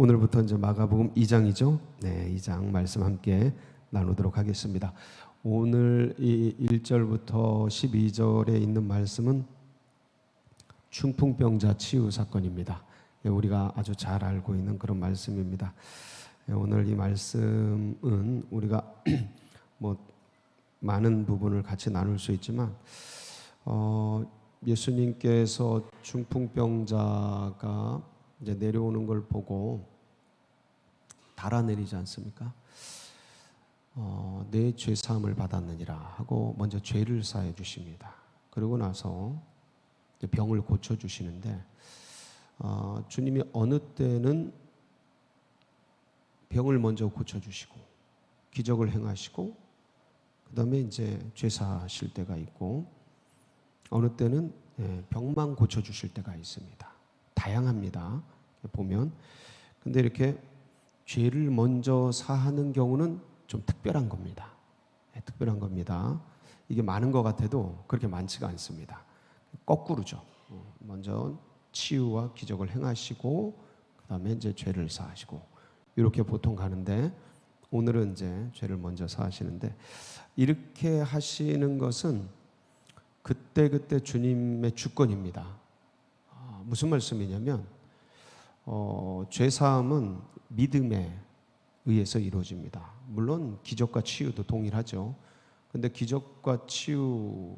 오늘부터 이제 마가복음 2장이죠. 네, 2장 말씀 함께 나누도록 하겠습니다. 오늘 이 1절부터 12절에 있는 말씀은 중풍병자 치유 사건입니다. 우리가 아주 잘 알고 있는 그런 말씀입니다. 오늘 이 말씀은 우리가 많은 부분을 같이 나눌 수 있지만 예수님께서 중풍병자가 이제 내려오는 걸 보고 달아내리지 않습니까? 내 죄 사함을 받았느니라 하고 먼저 죄를 사해 주십니다. 그러고 나서 이제 병을 고쳐 주시는데 주님이 어느 때는 병을 먼저 고쳐 주시고 기적을 행하시고 그다음에 이제 죄 사하실 때가 있고 어느 때는 병만 고쳐 주실 때가 있습니다. 다양합니다. 보면 근데 이렇게 죄를 먼저 사하는 경우는 좀 특별한 겁니다. 특별한 겁니다. 이게 많은 것 같아도 그렇게 많지가 않습니다. 거꾸로죠. 먼저 치유와 기적을 행하시고 그다음에 이제 죄를 사하시고 이렇게 보통 가는데 오늘은 이제 죄를 먼저 사하시는데 이렇게 하시는 것은 그때 주님의 주권입니다. 무슨 말씀이냐면 죄 사함은 믿음에 의해서 이루어집니다. 물론 기적과 치유도 동일하죠. 근데 기적과 치유보다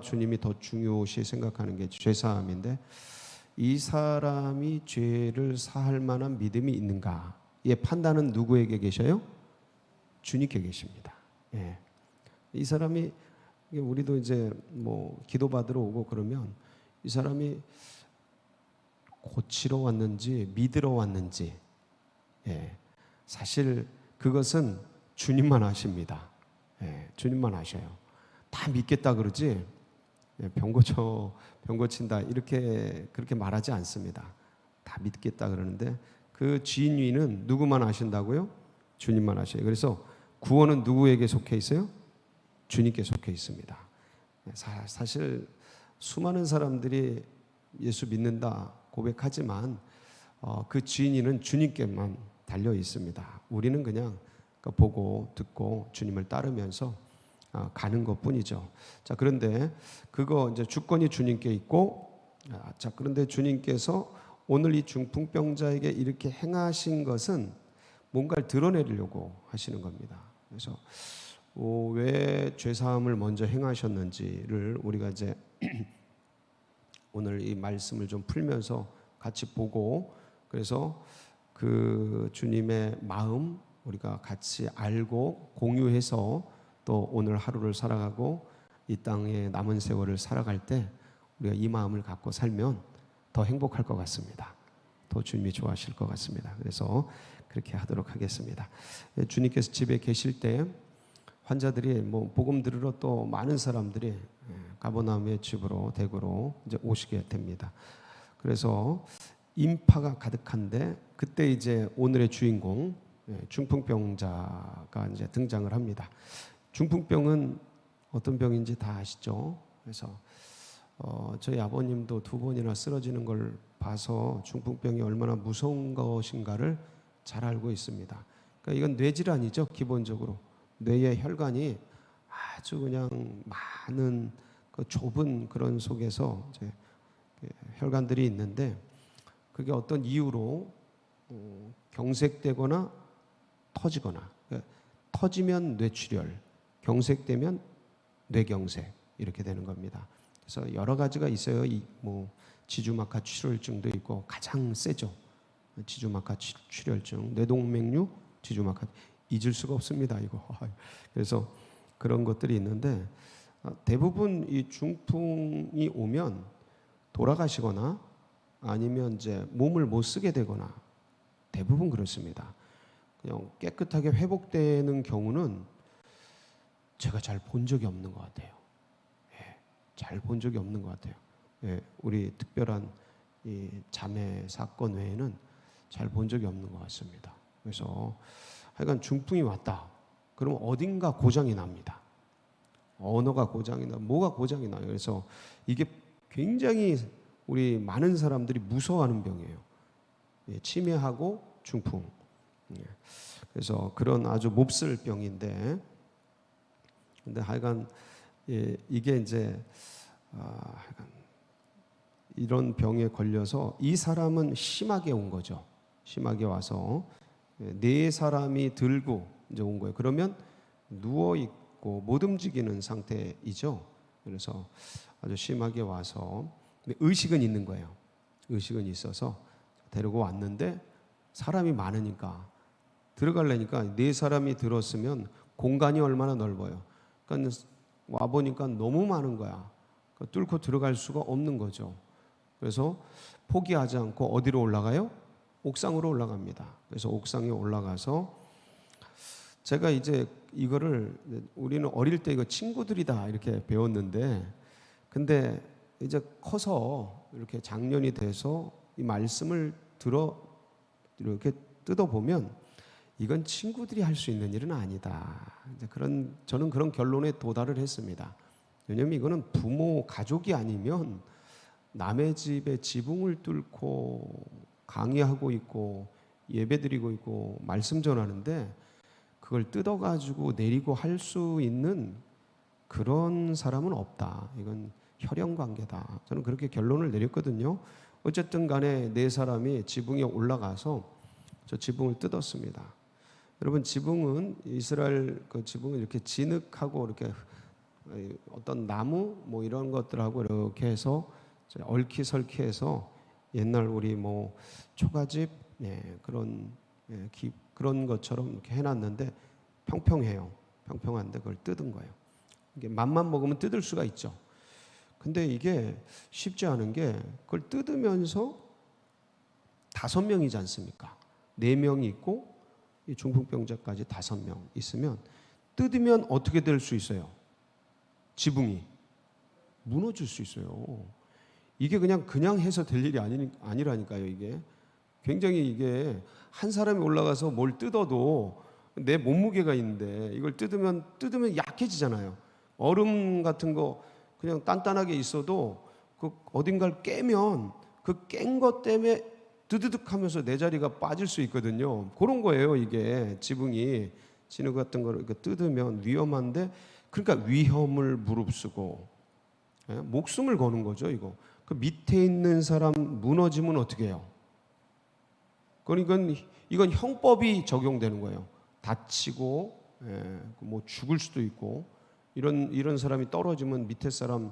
주님이 더 중요시 생각하는 게 죄 사함인데 이 사람이 죄를 사할 만한 믿음이 있는가? 이 판단은 누구에게 계셔요? 주님께 계십니다. 예. 이 사람이 우리도 이제 기도받으러 오고 그러면 이 사람이 고치러 왔는지 믿으러 왔는지 사실 그것은 주님만 아십니다. 주님만 아셔요. 다 믿겠다 그러지 병 고친다 이렇게 그렇게 말하지 않습니다. 다 믿겠다 그러는데 그 진위는 누구만 아신다고요? 주님만 아셔요. 그래서 구원은 누구에게 속해 있어요? 주님께 속해 있습니다. 사실 수많은 사람들이 예수 믿는다 고백하지만 그 진위는 주님께만 달려 있습니다. 우리는 그냥 보고 듣고 주님을 따르면서 가는 것뿐이죠. 자, 그런데 그거 이제 주권이 주님께 있고 자, 그런데 주님께서 오늘 이 중풍병자에게 이렇게 행하신 것은 뭔가를 드러내려고 하시는 겁니다. 그래서 왜 죄사함을 먼저 행하셨는지를 우리가 이제 오늘 이 말씀을 좀 풀면서 같이 보고 그래서 그 주님의 마음 우리가 같이 알고 공유해서 또 오늘 하루를 살아가고 이 땅에 남은 세월을 살아갈 때 우리가 이 마음을 갖고 살면 더 행복할 것 같습니다. 더 주님이 좋아하실 것 같습니다. 그래서 그렇게 하도록 하겠습니다. 주님께서 집에 계실 때 환자들이 복음 들으러 또 많은 사람들이 가버나움의 집으로 대구로 이제 오시게 됩니다. 그래서 인파가 가득한데 그때 이제 오늘의 주인공 중풍병자가 이제 등장을 합니다. 중풍병은 어떤 병인지 다 아시죠? 그래서 저희 아버님도 2번이나 쓰러지는 걸 봐서 중풍병이 얼마나 무서운 것인가를 잘 알고 있습니다. 그러니까 이건 뇌질환이죠. 기본적으로 뇌의 혈관이 아주 그냥 많은 그 좁은 그런 속에서 이제 혈관들이 있는데 그게 어떤 이유로 경색되거나 터지거나 터지면 뇌출혈, 경색되면 뇌경색 이렇게 되는 겁니다. 그래서 여러 가지가 있어요. 지주막하 출혈증도 있고 가장 세죠. 지주막하 출혈증, 뇌동맥류 지주막하 잊을 수가 없습니다. 이거. 그래서 그런 것들이 있는데 대부분 이 중풍이 오면 돌아가시거나 아니면 이제 몸을 못 쓰게 되거나 대부분 그렇습니다. 그냥 깨끗하게 회복되는 경우는 제가 잘 본 적이 없는 것 같아요. 잘 본 적이 없는 것 같아요. 우리 특별한 이 자매 사건 외에는 잘 본 적이 없는 것 같습니다. 그래서 하여간 중풍이 왔다. 그러면 어딘가 고장이 납니다. 언어가 고장이 나, 뭐가 고장이 나요. 그래서 이게 굉장히 우리 많은 사람들이 무서워하는 병이에요. 치매하고 중풍. 그래서 그런 아주 몹쓸 병인데, 근데 하여간 이게 이제 하여간 이런 병에 걸려서 이 사람은 심하게 온 거죠. 심하게 와서 네 사람이 들고 이제 온 거예요. 그러면 누워 있고 못 움직이는 상태이죠. 그래서 아주 심하게 와서 의식은 있는 거예요. 의식은 있어서 데리고 왔는데 사람이 많으니까 들어가려니까 네 사람이 들었으면 공간이 얼마나 넓어요. 그러니까 와 보니까 너무 많은 거야. 뚫고 들어갈 수가 없는 거죠. 그래서 포기하지 않고 어디로 올라가요? 옥상으로 올라갑니다. 그래서 옥상에 올라가서 제가 이제 이거를 우리는 어릴 때 이거 친구들이다 이렇게 배웠는데, 근데 이제 커서 이렇게 장년이 돼서 이 말씀을 들어 이렇게 뜯어보면 이건 친구들이 할 수 있는 일은 아니다. 이제 저는 그런 결론에 도달을 했습니다. 왜냐하면 이거는 부모, 가족이 아니면 남의 집에 지붕을 뚫고 강의하고 있고 예배드리고 있고 말씀 전하는데 그걸 뜯어가지고 내리고 할 수 있는 그런 사람은 없다. 이건 혈연 관계다. 저는 그렇게 결론을 내렸거든요. 어쨌든 간에 네 사람이 지붕에 올라가서 저 지붕을 뜯었습니다. 여러분, 지붕은 이스라엘 그 지붕은 이렇게 진흙하고 이렇게 어떤 나무 뭐 이런 것들하고 이렇게 해서 얽히설키해서 옛날 우리 뭐 초가집 그런 것처럼 이렇게 해놨는데 평평해요. 평평한데 그걸 뜯은 거예요. 이게 맘만 먹으면 뜯을 수가 있죠. 근데 이게 쉽지 않은 게 그걸 뜯으면서 5명이지 않습니까? 4명이 있고 이 중풍병자까지 5명 있으면 뜯으면 어떻게 될 수 있어요? 지붕이 무너질 수 있어요. 이게 그냥 해서 될 일이 아니라니까요. 이게 굉장히 이게 한 사람이 올라가서 뭘 뜯어도 내 몸무게가 있는데 이걸 뜯으면 약해지잖아요. 얼음 같은 거 그냥 단단하게 있어도 그 어딘가를 깨면 그 깬 것 때문에 드드득 하면서 내 자리가 빠질 수 있거든요. 그런 거예요. 이게 지붕이 진흙 같은 거를 뜯으면 위험한데, 그러니까 위험을 무릅쓰고 목숨을 거는 거죠. 그 밑에 있는 사람 무너지면 어떻게 해요? 그러니까 이건 형법이 적용되는 거예요. 다치고 뭐 죽을 수도 있고 이런 사람이 떨어지면 밑에 사람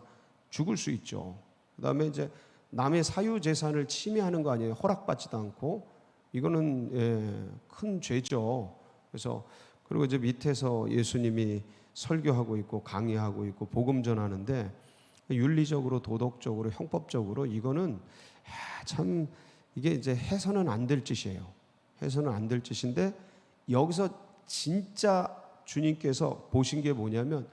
죽을 수 있죠. 그다음에 이제 남의 사유 재산을 침해하는 거 아니에요. 허락받지도 않고. 이거는 큰 죄죠. 그래서 그리고 이제 밑에서 예수님이 설교하고 있고 강의하고 있고 복음 전하는데 윤리적으로 도덕적으로 형법적으로 이거는 참 이게 이제 해서는 안 될 짓이에요. 해서는 안 될 짓인데 여기서 진짜 주님께서 보신 게 뭐냐면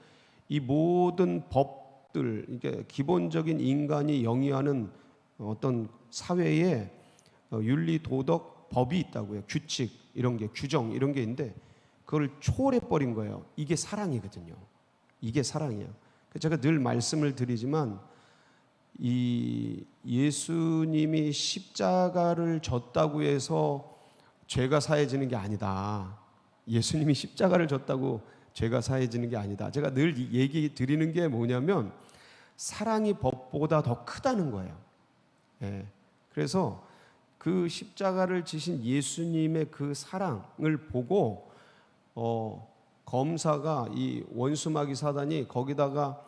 이 모든 법들, 이게 기본적인 인간이 영위하는 어떤 사회에 윤리, 도덕, 법이 있다고요. 규칙 이런 게, 규정 이런 게 있는데 그걸 초월해 버린 거예요. 이게 사랑이거든요. 이게 사랑이에요. 제가 늘 말씀을 드리지만 이 예수님이 십자가를 졌다고 해서 죄가 사해지는 게 아니다. 예수님이 십자가를 졌다고 죄가 사해지는 게 아니다. 제가 늘 얘기 드리는 게 뭐냐면 사랑이 법보다 더 크다는 거예요. 그래서 그 십자가를 지신 예수님의 그 사랑을 보고 검사가 이 원수마귀 사단이 거기다가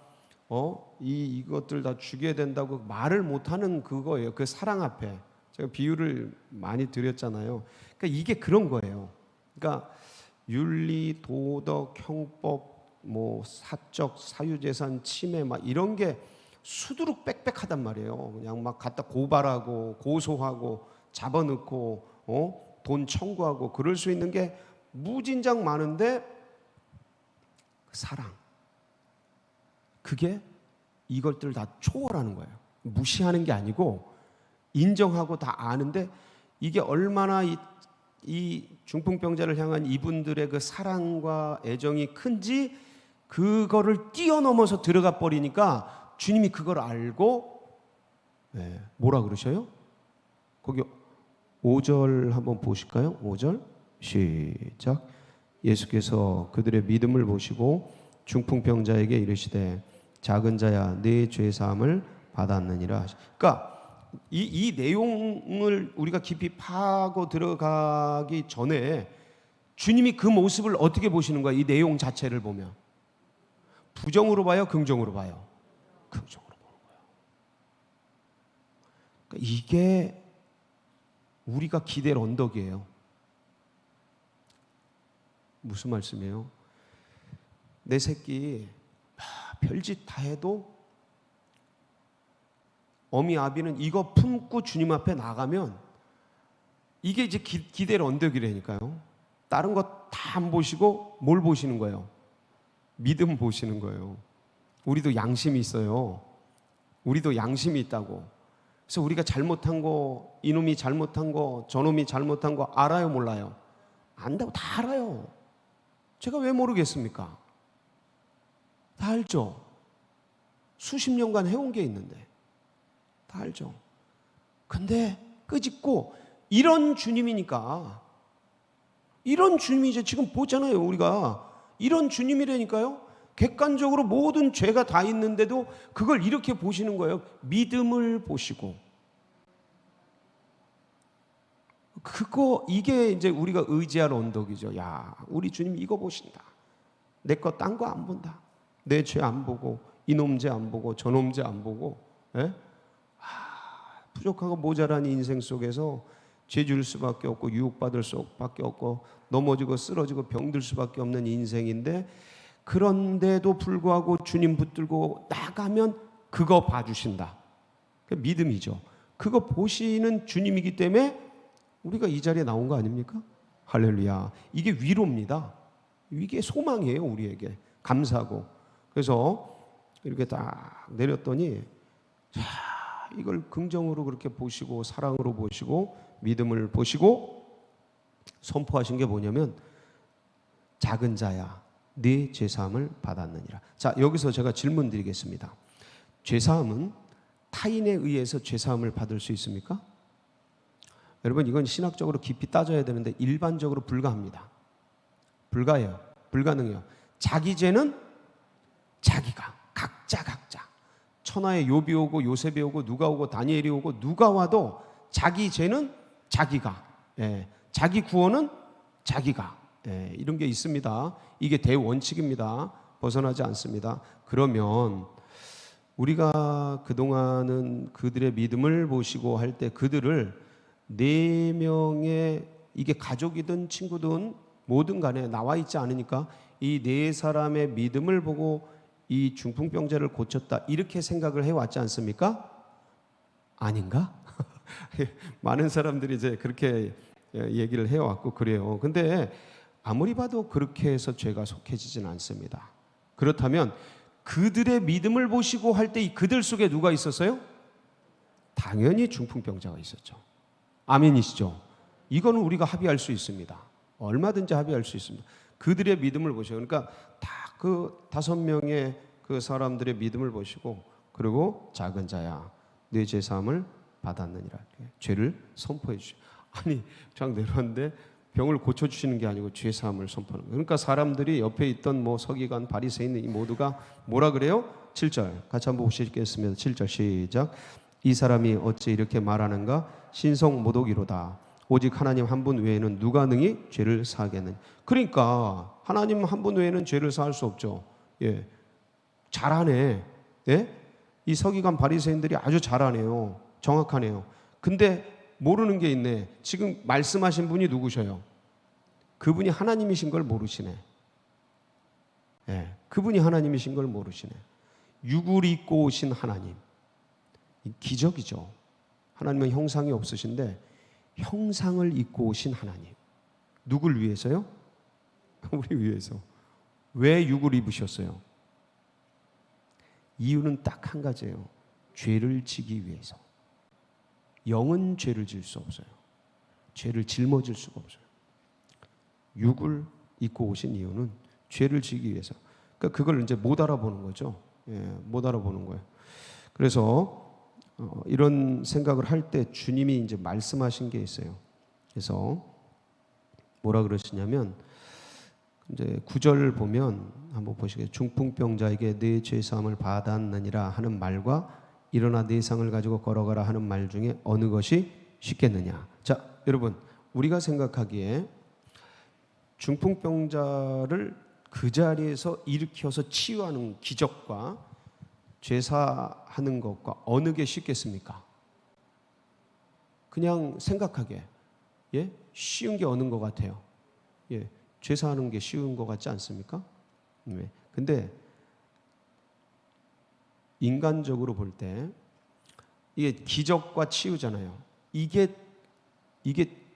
이것들 다 죽여야 된다고 말을 못하는 그거예요. 그 사랑 앞에 제가 비유를 많이 드렸잖아요. 그러니까 이게 그런 거예요. 그러니까 윤리, 도덕, 형법, 뭐 사적, 사유재산 침해 막 이런 게 수두룩 빽빽하단 말이에요. 그냥 막 갖다 고발하고 고소하고 잡아넣고 돈 청구하고 그럴 수 있는 게 무진장 많은데 사랑, 그게 이것들 다 초월하는 거예요. 무시하는 게 아니고 인정하고 다 아는데 이게 얼마나 이 중풍병자를 향한 이분들의 그 사랑과 애정이 큰지 그거를 뛰어넘어서 들어가 버리니까 주님이 그걸 알고 뭐라 그러셔요? 거기 5절 한번 보실까요? 5절 시작. 예수께서 그들의 믿음을 보시고 중풍병자에게 이르시되 작은 자야 네 죄 사함을 받았느니라. 그러니까 이 내용을 우리가 깊이 파고 들어가기 전에 주님이 그 모습을 어떻게 보시는 거야? 이 내용 자체를 보면 부정으로 봐요, 긍정으로 봐요? 긍정으로 보는 거예요. 그러니까 이게 우리가 기댈 언덕이에요. 무슨 말씀이에요? 내 새끼 별짓 다 해도 어미 아비는 이거 품고 주님 앞에 나가면 이게 이제 기댈 언덕이라니까요. 다른 거 다 안 보시고 뭘 보시는 거예요? 믿음 보시는 거예요. 우리도 양심이 있어요. 우리도 양심이 있다고. 그래서 우리가 잘못한 거, 이놈이 잘못한 거, 저놈이 잘못한 거 알아요, 몰라요? 안다고 다 알아요. 제가 왜 모르겠습니까? 다 알죠. 수십 년간 해온 게 있는데 다 알죠. 근데 끄집고 이런 주님이니까, 이런 주님이 이제 지금 보잖아요. 우리가 이런 주님이라니까요. 객관적으로 모든 죄가 다 있는데도 그걸 이렇게 보시는 거예요. 믿음을 보시고. 이게 이제 우리가 의지할 언덕이죠. 야, 우리 주님 이거 보신다. 내 거 딴 거 안 본다. 내 죄 안 보고, 이놈 죄 안 보고, 저놈 죄 안 보고, 부족하고 모자란 인생 속에서 죄 줄 수밖에 없고, 유혹받을 수밖에 없고, 넘어지고 쓰러지고 병들 수밖에 없는 인생인데, 그런데도 불구하고 주님 붙들고 나가면 그거 봐주신다. 그게 믿음이죠. 그거 보시는 주님이기 때문에 우리가 이 자리에 나온 거 아닙니까? 할렐루야. 이게 위로입니다. 이게 소망이에요, 우리에게. 감사하고. 그래서 이렇게 딱 내렸더니, 자, 이걸 긍정으로 그렇게 보시고, 사랑으로 보시고, 믿음을 보시고, 선포하신 게 뭐냐면, 작은 자야, 네 죄사함을 받았느니라. 자, 여기서 제가 질문 드리겠습니다. 죄사함은 타인에 의해서 죄사함을 받을 수 있습니까? 여러분, 이건 신학적으로 깊이 따져야 되는데 일반적으로 불가합니다. 불가해요. 불가능해요. 자기 죄는 자기가, 각자 천하에 욥이 오고 요셉이 오고 누가 오고 다니엘이 오고 누가 와도 자기 죄는 자기가, 자기 구원은 자기가, 이런 게 있습니다. 이게 대원칙입니다. 벗어나지 않습니다. 그러면 우리가 그동안은 그들의 믿음을 보시고 할 때 그들을 4명의, 이게 가족이든 친구든 뭐든 간에 나와 있지 않으니까 이 4사람의 믿음을 보고 이 중풍병자를 고쳤다, 이렇게 생각을 해왔지 않습니까? 아닌가? 많은 사람들이 이제 그렇게 얘기를 해왔고 그래요. 근데 아무리 봐도 그렇게 해서 죄가 속해지진 않습니다. 그렇다면 그들의 믿음을 보시고 할 때 이 그들 속에 누가 있었어요? 당연히 중풍병자가 있었죠. 아멘이시죠? 이거는 우리가 합의할 수 있습니다. 얼마든지 합의할 수 있습니다. 그들의 믿음을 보셔요. 그러니까 다 그 5명의 그 사람들의 믿음을 보시고, 그리고 작은 자야 네 죄 사함을 받았느니라, 죄를 선포해 주시오. 아니, 쫙 내려왔는데 병을 고쳐주시는 게 아니고 죄 사함을 선포하는 거예요. 그러니까 사람들이 옆에 있던 뭐 서기관, 바리새인 이 모두가 뭐라 그래요? 7절 같이 한번 보시겠습니다. 7절 시작. 이 사람이 어찌 이렇게 말하는가? 신성 모독이로다. 오직 하나님 한 분 외에는 누가 능히 죄를 사하겠느냐. 그러니까 하나님 한 분 외에는 죄를 사할 수 없죠. 잘하네. 이 서기관 바리새인들이 아주 잘하네요. 정확하네요. 근데 모르는 게 있네. 지금 말씀하신 분이 누구셔요? 그분이 하나님이신 걸 모르시네. 그분이 하나님이신 걸 모르시네. 육을 입고 오신 하나님. 기적이죠. 하나님은 형상이 없으신데 형상을 입고 오신 하나님. 누굴 위해서요? 우리 위해서. 왜 육을 입으셨어요? 이유는 딱 한 가지예요. 죄를 지기 위해서. 영은 죄를 질 수 없어요. 죄를 짊어질 수가 없어요. 육을 입고 오신 이유는 죄를 지기 위해서. 그러니까 그걸 이제 못 알아보는 거죠. 못 알아보는 거예요. 그래서 이런 생각을 할 때 주님이 이제 말씀하신 게 있어요. 하나님께서 뭐라 그러시냐면 이제 9절 보면 한번 보시겠어요. 중풍병자에게 네 죄사함을 받았느니라 하는 말과 일어나 네 상을 가지고 걸어가라 하는 말 중에 어느 것이 쉽겠느냐. 자, 여러분, 우리가 생각하기에 중풍병자를 그 자리에서 일으켜서 치유하는 기적과 죄사하는 것과 어느 게 쉽겠습니까? 그냥 생각하기에 쉬운 게 어느 것 같아요? 죄사하는 게 쉬운 것 같지 않습니까? 근데 인간적으로 볼 때 이게 기적과 치유잖아요. 이게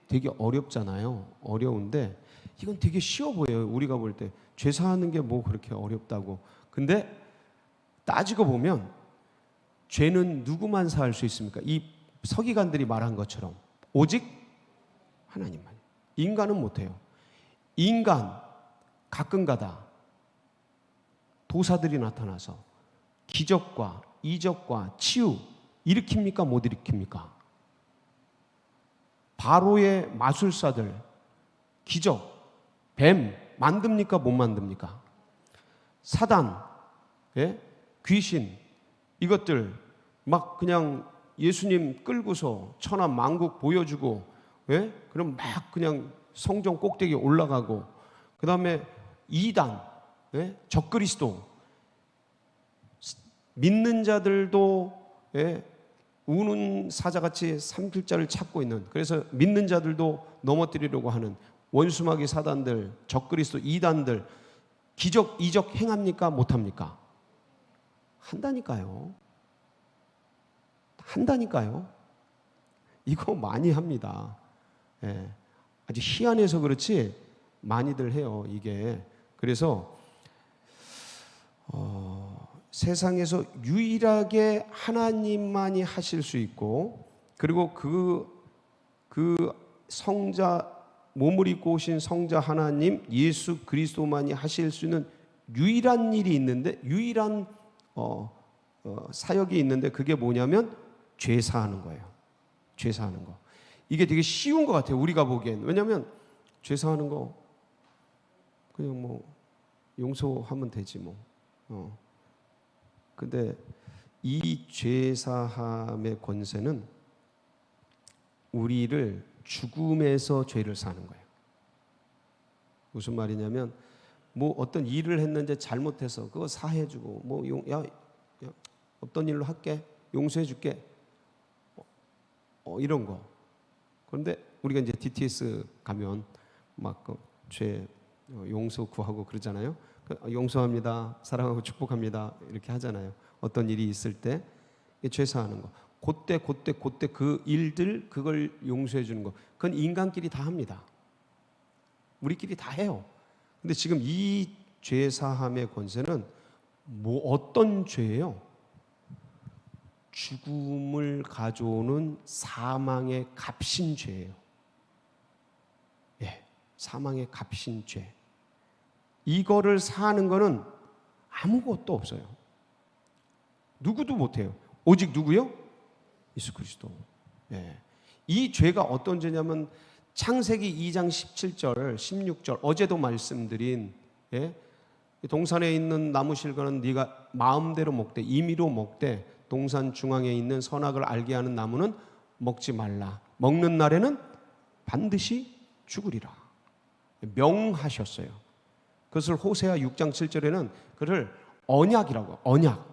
되게 어렵잖아요. 어려운데 이건 되게 쉬워 보여요. 우리가 볼 때 죄사하는 게 뭐 그렇게 어렵다고. 근데 따지고 보면 죄는 누구만 사할 수 있습니까? 이 서기관들이 말한 것처럼 오직 하나님만. 인간은 못해요. 인간 가끔가다 도사들이 나타나서 기적과 이적과 치유 일으킵니까? 못 일으킵니까? 바로의 마술사들 기적, 뱀 만듭니까? 못 만듭니까? 사단, 귀신 이것들 막 그냥 예수님 끌고서 천하 만국 보여주고 그럼 막 그냥 성전 꼭대기에 올라가고 그 다음에 이단, 적그리스도 믿는 자들도 우는 사자같이 삼킬자를 찾고 있는 그래서 믿는 자들도 넘어뜨리려고 하는 원수마귀 사단들, 적그리스도 이단들 기적, 이적 행합니까? 못합니까? 한다니까요. 이거 많이 합니다. 아주 희한해서 그렇지 많이들 해요. 이게 그래서 세상에서 유일하게 하나님만이 하실 수 있고 그리고 그 성자 몸을 입고 오신 성자 하나님 예수 그리스도만이 하실 수 있는 유일한 일이 있는데 유일한 사역이 있는데 그게 뭐냐면 죄사하는 거예요. 죄사하는 거. 이게 되게 쉬운 것 같아요. 우리가 보기엔. 왜냐하면 죄사하는 거 그냥 뭐 용서하면 되지 뭐. 근데 이 죄사함의 권세는 우리를 죽음에서 죄를 사는 거예요. 무슨 말이냐면 뭐 어떤 일을 했는데 잘못해서 그거 사해주고 뭐 어떤 일로 할게 용서해줄게 이런 거. 그런데 우리가 이제 DTS 가면 막 죄 용서 구하고 그러잖아요. 용서합니다, 사랑하고 축복합니다 이렇게 하잖아요. 어떤 일이 있을 때 죄사하는 거. 그때 그 일들 그걸 용서해 주는 거. 그건 인간끼리 다 합니다. 우리끼리 다 해요. 근데 지금 이 죄사함의 권세는 뭐 어떤 죄예요? 죽음을 가져오는 사망의 값인 죄예요. 사망의 값인 죄. 이거를 사는 거는 아무것도 없어요. 누구도 못해요. 오직 누구요? 예수 그리스도. 이 죄가 어떤 죄냐면 창세기 2장 17절 16절 어제도 말씀드린 동산에 있는 나무 실과는 네가 마음대로 먹되 임의로 먹되 동산 중앙에 있는 선악을 알게 하는 나무는 먹지 말라. 먹는 날에는 반드시 죽으리라. 명하셨어요. 그것을 호세아 6장 7절에는 그를 언약이라고 언약.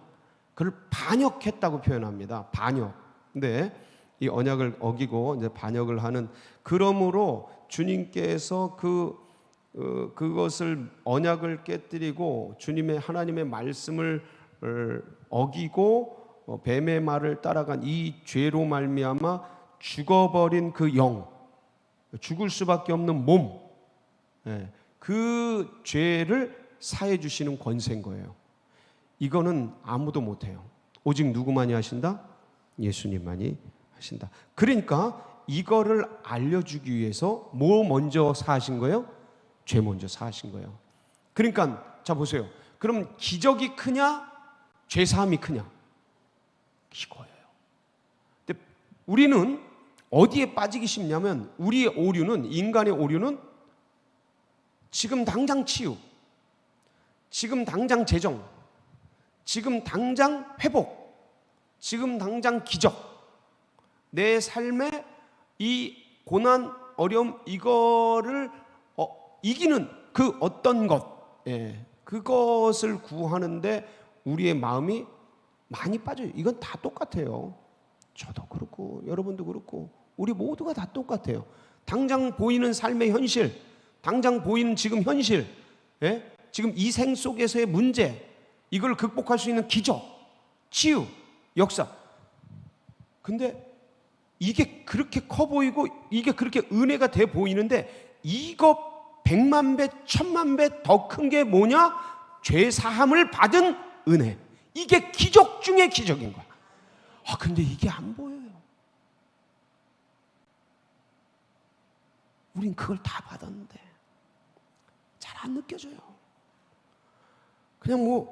그를 반역했다고 표현합니다. 반역. 근데 이 언약을 어기고 이제 반역을 하는 그러므로 주님께서 그것을 언약을 깨뜨리고 주님의 하나님의 말씀을 어기고 뱀의 말을 따라간 이 죄로 말미암아 죽어버린 그 영, 죽을 수밖에 없는 몸, 그 죄를 사해 주시는 권세인 거예요. 이거는 아무도 못해요. 오직 누구만이 하신다? 예수님만이 하신다. 그러니까 이거를 알려주기 위해서 뭐 먼저 사하신 거예요? 죄 먼저 사하신 거예요. 그러니까 자 보세요. 그럼 기적이 크냐? 죄사함이 크냐? 이거예요. 근데 우리는 어디에 빠지기 쉽냐면 우리의 오류는, 인간의 오류는 지금 당장 치유, 지금 당장 재정, 지금 당장 회복, 지금 당장 기적, 내 삶의 이 고난, 어려움, 이거를 이기는 그 어떤 것, 그것을 구하는데 우리의 마음이 많이 빠져요. 이건 다 똑같아요. 저도 그렇고 여러분도 그렇고 우리 모두가 다 똑같아요. 당장 보이는 삶의 현실, 당장 보이는 지금 현실, 지금 이 생 속에서의 문제, 이걸 극복할 수 있는 기적, 치유, 역사. 근데 이게 그렇게 커 보이고 이게 그렇게 은혜가 돼 보이는데 이거 100만 배, 1000만 배 더 큰 게 뭐냐? 죄 사함을 받은 은혜. 이게 기적 중에 기적인 거야. 근데 이게 안 보여요. 우린 그걸 다 받았는데 잘 안 느껴져요. 그냥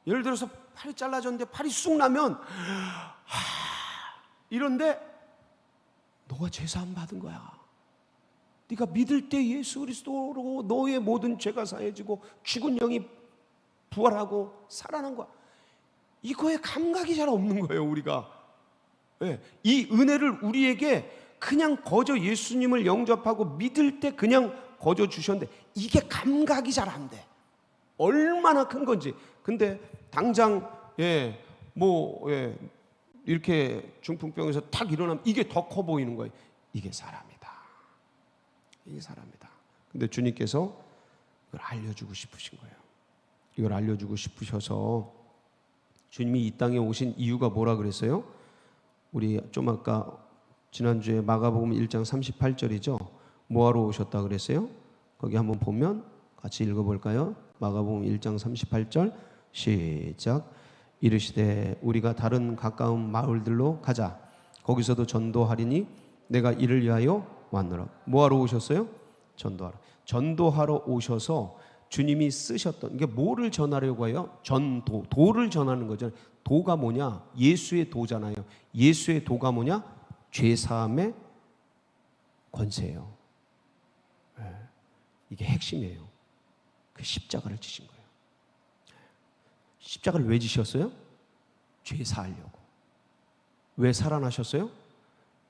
예를 들어서 팔이 잘라졌는데 팔이 쑥 나면 이런데 너가 제사함 받은 거야. 네가 믿을 때 예수 그리스도로 너의 모든 죄가 사해지고 죽은 영이 부활하고 살아난 거야. 이거에 감각이 잘 없는 거예요, 우리가. 이 은혜를 우리에게 그냥 거저 예수님을 영접하고 믿을 때 그냥 거저 주셨는데 이게 감각이 잘 안 돼. 얼마나 큰 건지. 근데 당장 이렇게 중풍병에서 탁 일어나면 이게 더 커 보이는 거예요. 이게 사람이다. 이게 사람이다. 근데 주님께서 이걸 알려주고 싶으신 거예요. 이걸 알려주고 싶으셔서 주님이 이 땅에 오신 이유가 뭐라 그랬어요? 우리 좀 아까 지난주에 마가복음 1장 38절이죠. 뭐하러 오셨다 그랬어요? 거기 한번 보면 같이 읽어볼까요? 마가복음 1장 38절 시작. 이르시되 우리가 다른 가까운 마을들로 가자. 거기서도 전도하리니 내가 이를 위하여 왔노라. 뭐하러 오셨어요? 전도하러. 전도하러 오셔서 주님이 쓰셨던 이게 뭐를 전하려고 해요? 전도, 도를 전하는 거잖아요. 도가 뭐냐? 예수의 도잖아요. 예수의 도가 뭐냐? 죄사함의 권세예요. 이게 핵심이에요. 그 십자가를 지신 거예요. 십자가를 왜 지셨어요? 죄 사하려고. 왜 살아나셨어요?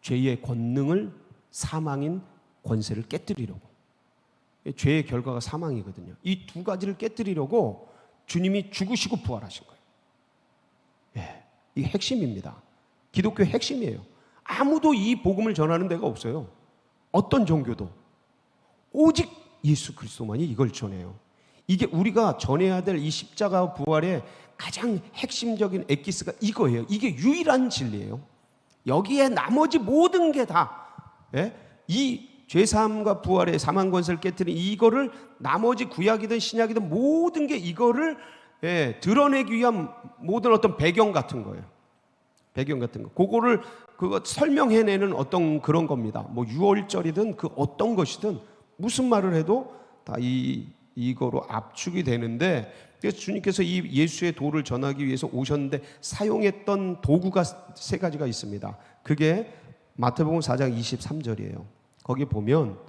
죄의 권능을, 사망인 권세를 깨뜨리려고. 죄의 결과가 사망이거든요. 이 두 가지를 깨뜨리려고 주님이 죽으시고 부활하신 거예요. 이게 핵심입니다. 기독교의 핵심이에요. 아무도 이 복음을 전하는 데가 없어요. 어떤 종교도. 오직 예수 그리스도만이 이걸 전해요. 이게 우리가 전해야 될 이 십자가 부활의 가장 핵심적인 엑기스가 이거예요. 이게 유일한 진리예요. 여기에 나머지 모든 게 다 이 죄사함과 부활의 사망 권세를 깨뜨린 이거를 나머지 구약이든 신약이든 모든 게 이거를 드러내기 위한 모든 어떤 배경 같은 거예요. 배경 같은 거. 그거 설명해내는 어떤 그런 겁니다. 유월절이든 그 어떤 것이든 무슨 말을 해도 다 이거로 압축이 되는데, 그래서 주님께서 이 예수의 도를 전하기 위해서 오셨는데 사용했던 도구가 세 가지가 있습니다. 그게 마태복음 4장 23절이에요. 거기 보면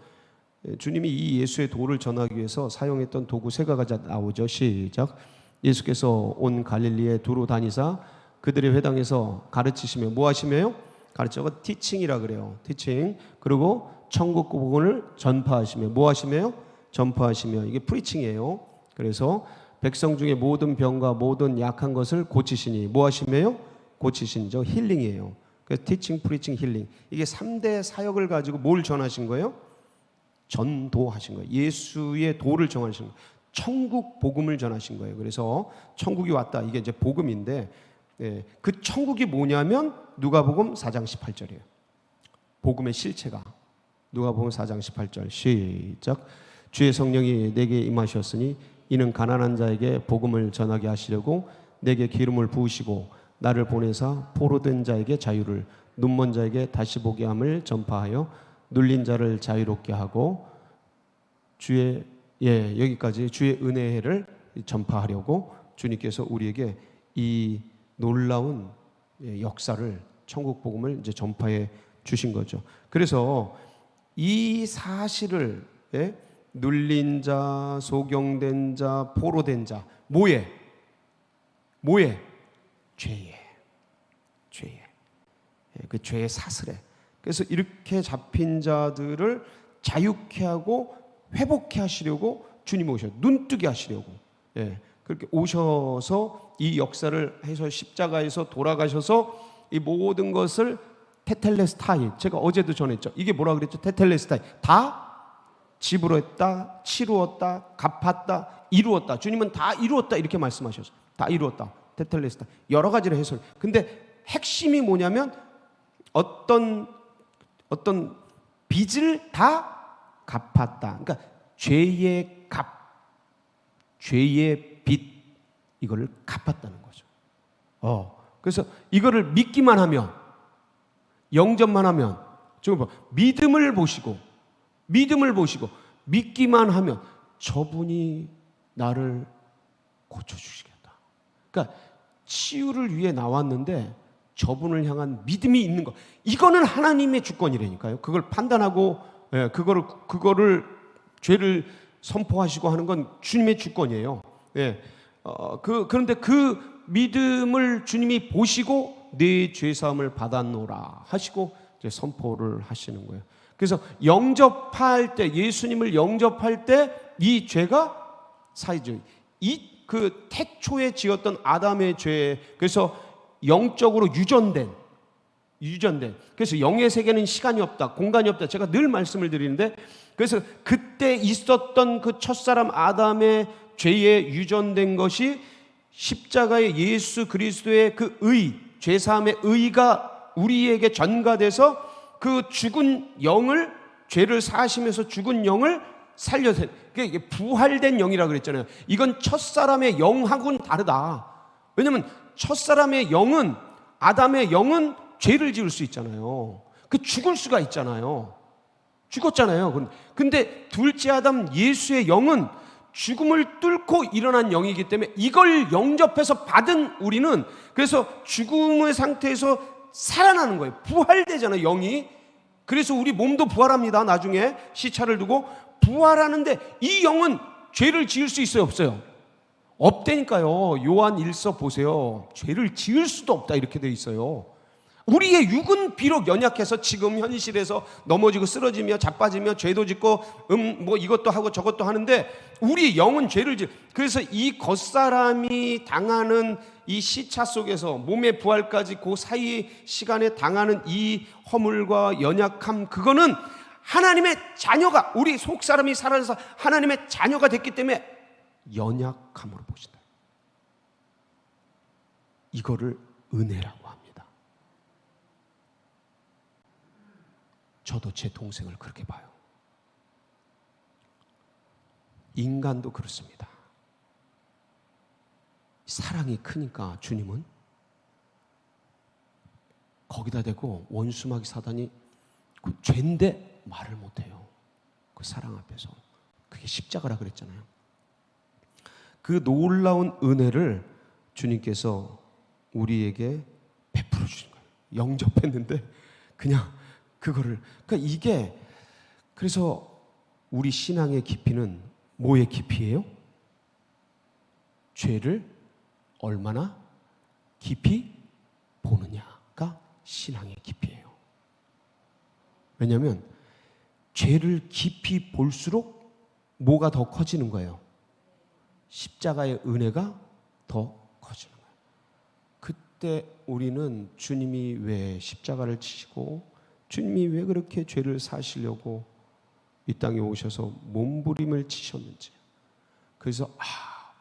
주님이 이 예수의 도를 전하기 위해서 사용했던 도구 세 가지가 나오죠. 시작. 예수께서 온 갈릴리에 두루 다니사 그들의 회당에서 가르치시며 뭐 하시며요? 가르쳐가 티칭이라 그래요. 티칭. 그리고 천국 복음을 전파하시며 뭐 하시며요? 전파하시며. 이게 프리칭이에요. 그래서 백성 중에 모든 병과 모든 약한 것을 고치시니 뭐 하시며요? 고치시죠. 힐링이에요. 그래서 티칭, 프리칭, 힐링. 이게 3대 사역을 가지고 뭘 전하신 거예요? 전도하신 거예요. 예수의 도를 전하신 거예요. 천국 복음을 전하신 거예요. 그래서 천국이 왔다. 이게 이제 복음인데 그 천국이 뭐냐면 누가복음 4장 18절이에요. 복음의 실체가 누가복음 4장 18절 시작. 주의 성령이 내게 임하셨으니 이는 가난한 자에게 복음을 전하게 하시려고 내게 기름을 부으시고 나를 보내사 포로된 자에게 자유를, 눈먼 자에게 다시 보게 함을 전파하여 눌린 자를 자유롭게 하고 여기까지 주의 은혜를 전파하려고 주님께서 우리에게 이 놀라운 역사를, 천국 복음을 이제 전파해 주신 거죠. 그래서 이 사실을 눌린 자, 소경된 자, 포로된 자, 뭐에? 죄에. 그 죄의 사슬에. 그래서 이렇게 잡힌 자들을 자유케 하고 회복케 하시려고 주님 오셔 눈뜨게 하시려고 그렇게 오셔서 이 역사를 해서 십자가에서 돌아가셔서 이 모든 것을 테텔레스타이, 제가 어제도 전했죠. 이게 뭐라 그랬죠? 테텔레스타이, 다 지불했다, 치루었다, 갚았다, 이루었다. 주님은 다 이루었다 이렇게 말씀하셔서 다 이루었다. 테텔레스타이, 여러 가지를 해설. 근데 핵심이 뭐냐면 어떤 빚을 다 갚았다. 그러니까 죄의 값, 죄의 빚, 이거를 갚았다는 거죠. 그래서 이거를 믿기만 하면, 영접만 하면, 지금 믿음을 보시고 믿기만 하면 저분이 나를 고쳐주시겠다. 그러니까 치유를 위해 나왔는데 저분을 향한 믿음이 있는 것, 이거는 하나님의 주권이라니까요. 그걸 판단하고 그거를 죄를 선포하시고 하는 건 주님의 주권이에요. 그런데 그 믿음을 주님이 보시고 네 죄사함을 받았노라 하시고 이제 선포를 하시는 거예요. 그래서 영접할 때, 예수님을 영접할 때 이 죄가 사해져. 그 태초에 지었던 아담의 죄, 그래서 영적으로 유전된. 그래서 영의 세계는 시간이 없다, 공간이 없다. 제가 늘 말씀을 드리는데, 그래서 그때 있었던 그 첫사람 아담의 죄에 유전된 것이 십자가의 예수 그리스도의 그 의, 죄사함의 의가 우리에게 전가돼서 그 죽은 영을, 죄를 사하시면서 죽은 영을 살려서, 이게 부활된 영이라고 그랬잖아요. 이건 첫사람의 영하고는 다르다. 왜냐하면 첫사람의 영은, 아담의 영은 죄를 지을 수 있잖아요. 그 죽을 수가 있잖아요. 죽었잖아요. 근데 둘째 아담 예수의 영은 죽음을 뚫고 일어난 영이기 때문에 이걸 영접해서 받은 우리는, 그래서 죽음의 상태에서 살아나는 거예요. 부활되잖아요, 영이. 그래서 우리 몸도 부활합니다. 나중에 시차를 두고 부활하는데 이 영은 죄를 지을 수 있어요, 없어요? 없다니까요. 요한 1서 보세요. 죄를 지을 수도 없다 이렇게 돼 있어요. 우리의 육은 비록 연약해서 지금 현실에서 넘어지고 쓰러지며 자빠지며 죄도 짓고 뭐 이것도 하고 저것도 하는데 우리 영은 죄를 그래서 이 겉사람이 당하는 이 시차 속에서 몸의 부활까지 그 사이 시간에 당하는 이 허물과 연약함, 그거는 하나님의 자녀가, 우리 속사람이 살아서 하나님의 자녀가 됐기 때문에 연약함으로 보신다. 이거를 은혜라고 합니다. 저도 제 동생을 그렇게 봐요. 인간도 그렇습니다. 사랑이 크니까 주님은 거기다 대고 원수마귀 사단이 그 죄인데 말을 못해요. 그 사랑 앞에서. 그게 십자가라 그랬잖아요. 그 놀라운 은혜를 주님께서 우리에게 베풀어 주신 거예요. 영접했는데 그냥 그거를, 그러니까 이게, 그래서 우리 신앙의 깊이는 뭐의 깊이예요? 죄를 얼마나 깊이 보느냐가 신앙의 깊이예요. 왜냐하면 죄를 깊이 볼수록 뭐가 더 커지는 거예요? 십자가의 은혜가 더 커지는 거예요. 그때 우리는 주님이 왜 십자가를 치시고 주님이 왜 그렇게 죄를 사시려고 이 땅에 오셔서 몸부림을 치셨는지, 그래서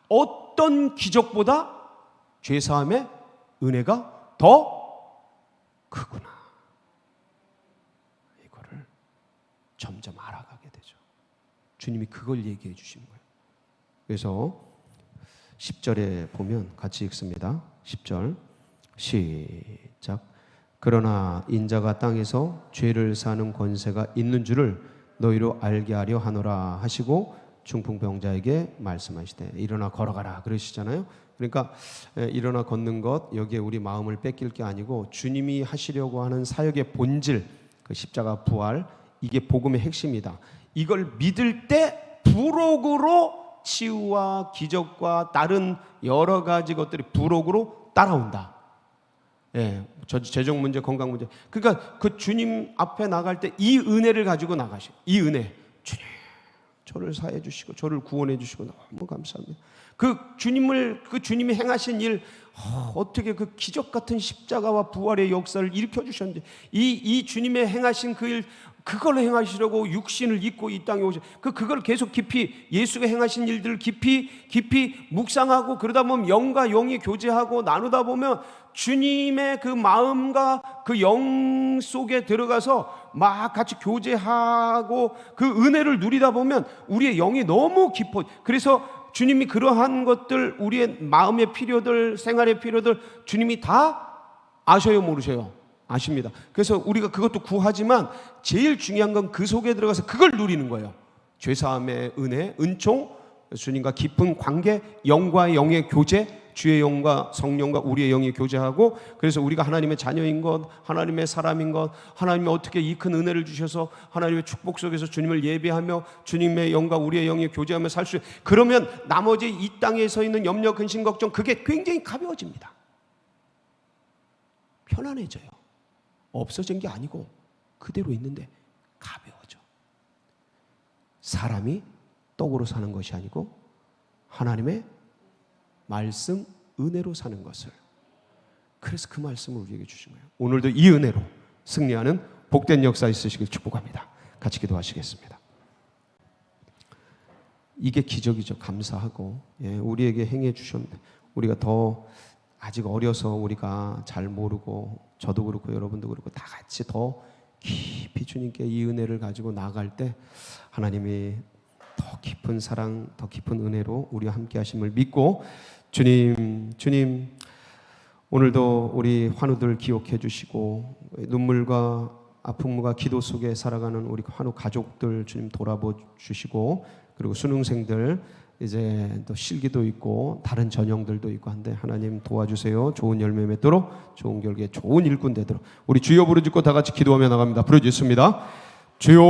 어떤 기적보다 죄사함의 은혜가 더 크구나, 이거를 점점 알아가게 되죠. 주님이 그걸 얘기해 주신 거예요. 그래서 10절에 보면 같이 읽습니다. 10절 시작. 그러나 인자가 땅에서 죄를 사는 권세가 있는 줄을 너희로 알게 하려 하노라 하시고 중풍병자에게 말씀하시되 일어나 걸어가라 그러시잖아요. 그러니까 일어나 걷는 것, 여기에 우리 마음을 뺏길 게 아니고 주님이 하시려고 하는 사역의 본질, 그 십자가 부활, 이게 복음의 핵심이다. 이걸 믿을 때 부록으로 치유와 기적과 다른 여러 가지 것들이 부록으로 따라온다. 예, 재정 문제, 건강 문제. 그러니까 그 주님 앞에 나갈 때 이 은혜를 가지고 나가시고, 이 은혜, 주님 저를 사해 주시고 저를 구원해 주시고 너무 감사합니다. 그 주님이 행하신 일, 어떻게 그 기적 같은 십자가와 부활의 역사를 일으켜 주셨는데, 이 주님의 행하신 그 일, 그걸 행하시려고 육신을 입고 이 땅에 오셔. 그걸 계속 깊이, 예수가 행하신 일들을 깊이 묵상하고, 그러다 보면 영과 영이 교제하고 나누다 보면 주님의 그 마음과 그 영 속에 들어가서 막 같이 교제하고 그 은혜를 누리다 보면 우리의 영이 너무 깊어. 그래서 주님이 그러한 것들, 우리의 마음의 필요들, 생활의 필요들 주님이 다 아셔요, 모르셔요? 아십니다. 그래서 우리가 그것도 구하지만 제일 중요한 건 그 속에 들어가서 그걸 누리는 거예요. 죄사함의 은혜, 은총, 주님과 깊은 관계, 영과 영의 교제, 주의 영과 성령과 우리의 영이 교제하고, 그래서 우리가 하나님의 자녀인 것, 하나님의 사람인 것, 하나님이 어떻게 이 큰 은혜를 주셔서 하나님의 축복 속에서 주님을 예배하며 주님의 영과 우리의 영이 교제하며 살 수, 그러면 나머지 이 땅에 서 있는 염려, 근심, 걱정, 그게 굉장히 가벼워집니다. 편안해져요. 없어진 게 아니고 그대로 있는데 가벼워져. 사람이 떡으로 사는 것이 아니고 하나님의 말씀, 은혜로 사는 것을. 그래서 그 말씀을 우리에게 주신 거예요. 오늘도 이 은혜로 승리하는 복된 역사 있으시길 축복합니다. 같이 기도하시겠습니다. 이게 기적이죠. 감사하고, 우리에게 행해 주셨는데, 우리가 더 아직 어려서 우리가 잘 모르고, 저도 그렇고 여러분도 그렇고 다 같이 더 깊이 주님께 이 은혜를 가지고 나아갈 때 하나님이 더 깊은 사랑, 더 깊은 은혜로 우리와 함께 하심을 믿고, 주님 오늘도 우리 환우들 기억해 주시고, 눈물과 아픔과 기도 속에 살아가는 우리 환우 가족들 주님 돌아보 주시고, 그리고 수능생들 이제 또 실기도 있고 다른 전형들도 있고 한데 하나님 도와주세요. 좋은 열매 맺도록, 좋은 결계, 좋은 일꾼 되도록. 우리 주여 부르짖고 다 같이 기도하며 나갑니다. 부르짖습니다. 주여.